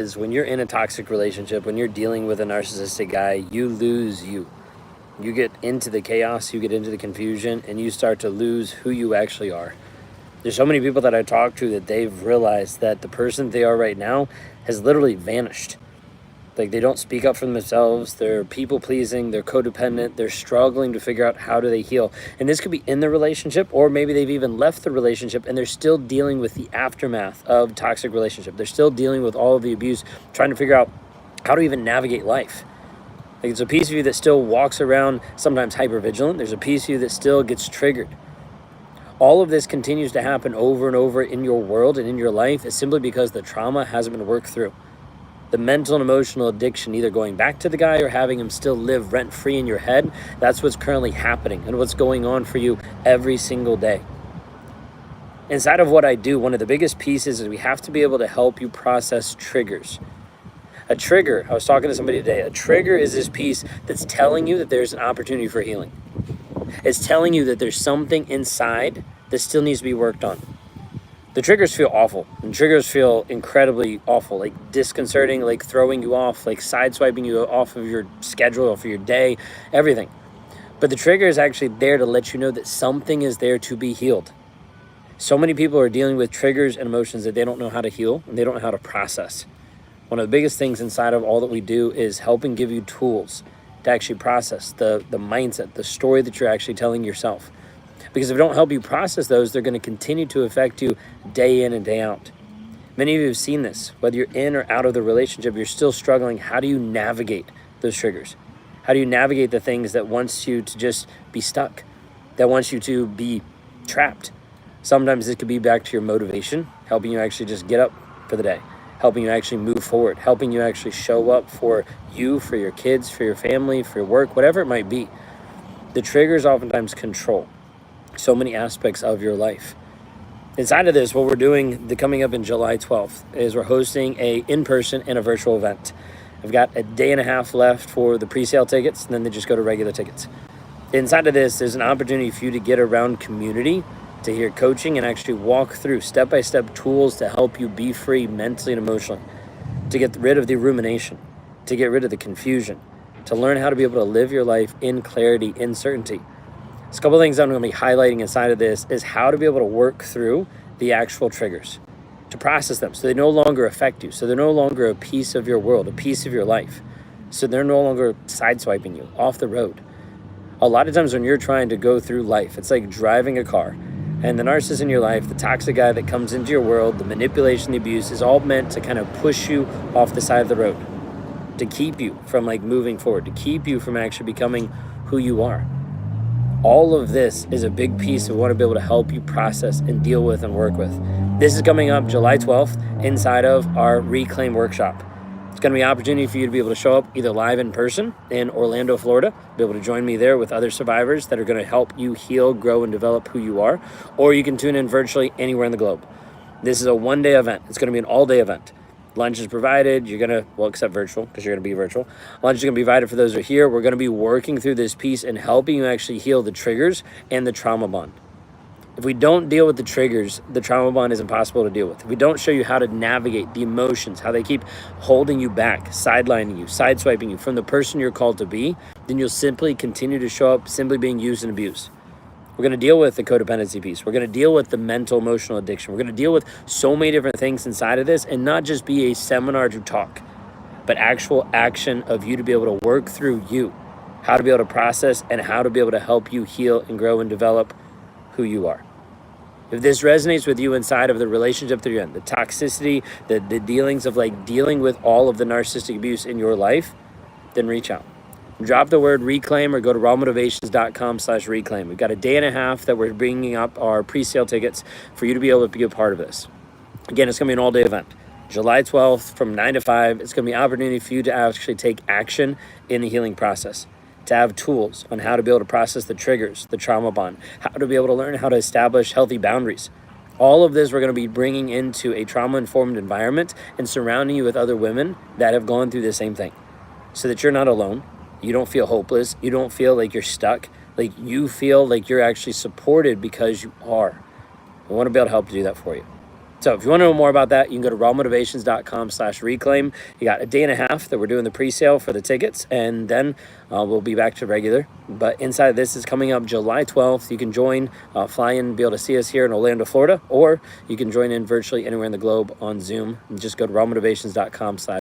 is when you're in a toxic relationship, when you're dealing with a narcissistic guy, you lose you. You get into the chaos, you get into the confusion, and you start to lose who you actually are. There's so many people that I talk to that they've realized that the person they are right now has literally vanished. Like, they don't speak up for themselves, they're people pleasing, they're codependent, they're struggling to figure out how do they heal. And this could be in the relationship, or maybe they've even left the relationship and they're still dealing with the aftermath of toxic relationship. They're still dealing with all of the abuse, trying to figure out how to even navigate life. Like, it's a piece of you that still walks around sometimes hypervigilant. There's a piece of you that still gets triggered. All of this continues to happen over and over in your world and in your life is simply because the trauma hasn't been worked through. The mental and emotional addiction, either going back to the guy or having him still live rent-free in your head, that's what's currently happening and what's going on for you every single day. Inside of what I do, one of the biggest pieces is we have to be able to help you process triggers. A trigger, I was talking to somebody today, a trigger is this piece that's telling you that there's an opportunity for healing. It's telling you that there's something inside that still needs to be worked on. The triggers feel awful, and triggers feel incredibly awful, like disconcerting, like throwing you off, like sideswiping you off of your schedule, off of your day, everything. But the trigger is actually there to let you know that something is there to be healed. So many people are dealing with triggers and emotions that they don't know how to heal, and they don't know how to process. One of the biggest things inside of all that we do is help and give you tools to actually process the mindset, the story that you're actually telling yourself. Because if it don't help you process those, they're going to continue to affect you day in and day out. Many of you have seen this. Whether you're in or out of the relationship, you're still struggling. How do you navigate those triggers? How do you navigate the things that wants you to just be stuck, that wants you to be trapped? Sometimes it could be back to your motivation, helping you actually just get up for the day, helping you actually move forward, helping you actually show up for you, for your kids, for your family, for your work, whatever it might be. The triggers oftentimes control so many aspects of your life. Inside of this, what we're doing coming up in July 12th is we're hosting a in-person and a virtual event. I've got a day and a half left for the pre-sale tickets, and then they just go to regular tickets. Inside of this, there's an opportunity for you to get around community, to hear coaching and actually walk through step-by-step tools to help you be free mentally and emotionally, to get rid of the rumination, to get rid of the confusion, to learn how to be able to live your life in clarity, in certainty. So a couple of things I'm going to be highlighting inside of this is how to be able to work through the actual triggers, to process them so they no longer affect you, so they're no longer a piece of your world, a piece of your life, so they're no longer sideswiping you off the road. A lot of times when you're trying to go through life, it's like driving a car, and the narcissist in your life, the toxic guy that comes into your world, the manipulation, the abuse is all meant to kind of push you off the side of the road, to keep you from like moving forward, to keep you from actually becoming who you are. All of this is a big piece we want to be able to help you process and deal with and work with. This is coming up July 12th inside of our Reclaim workshop. It's going to be an opportunity for you to be able to show up either live in person in Orlando, Florida, be able to join me there with other survivors that are going to help you heal, grow, and develop who you are, or you can tune in virtually anywhere in the globe. This is a one-day event. It's going to be an all-day event. Lunch is provided. You're going to, well, except virtual, because you're going to be virtual. Lunch is going to be provided for those who are here. We're going to be working through this piece and helping you actually heal the triggers and the trauma bond. If we don't deal with the triggers, the trauma bond is impossible to deal with. If we don't show you how to navigate the emotions, how they keep holding you back, sidelining you, sideswiping you from the person you're called to be, then you'll simply continue to show up simply being used and abused. We're going to deal with the codependency piece. We're going to deal with the mental emotional addiction. We're going to deal with so many different things inside of this and not just be a seminar to talk, but actual action of you to be able to work through you, how to be able to process and how to be able to help you heal and grow and develop who you are. If this resonates with you inside of the relationship that you're in, the toxicity, the dealings of like dealing with all of the narcissistic abuse in your life, then reach out. Drop the word reclaim or go to rawmotivations.com/reclaim. We've got a day and a half that we're bringing up our pre-sale tickets for you to be able to be a part of this. Again, it's going to be an all-day event. July 12th from 9 to 5. It's going to be an opportunity for you to actually take action in the healing process, to have tools on how to be able to process the triggers, the trauma bond, how to be able to learn how to establish healthy boundaries. All of this we're going to be bringing into a trauma-informed environment and surrounding you with other women that have gone through the same thing so that you're not alone. You don't feel hopeless. You don't feel like you're stuck. Like you feel like you're actually supported because you are. We want to be able to help do that for you. So if you want to know more about that, you can go to rawmotivations.com/reclaim. You got a day and a half that we're doing the pre-sale for the tickets, and then we'll be back to regular. But inside of this is coming up July 12th. You can join, fly in, be able to see us here in Orlando, Florida, or you can join in virtually anywhere in the globe on Zoom. Just go to rawmotivations.com/.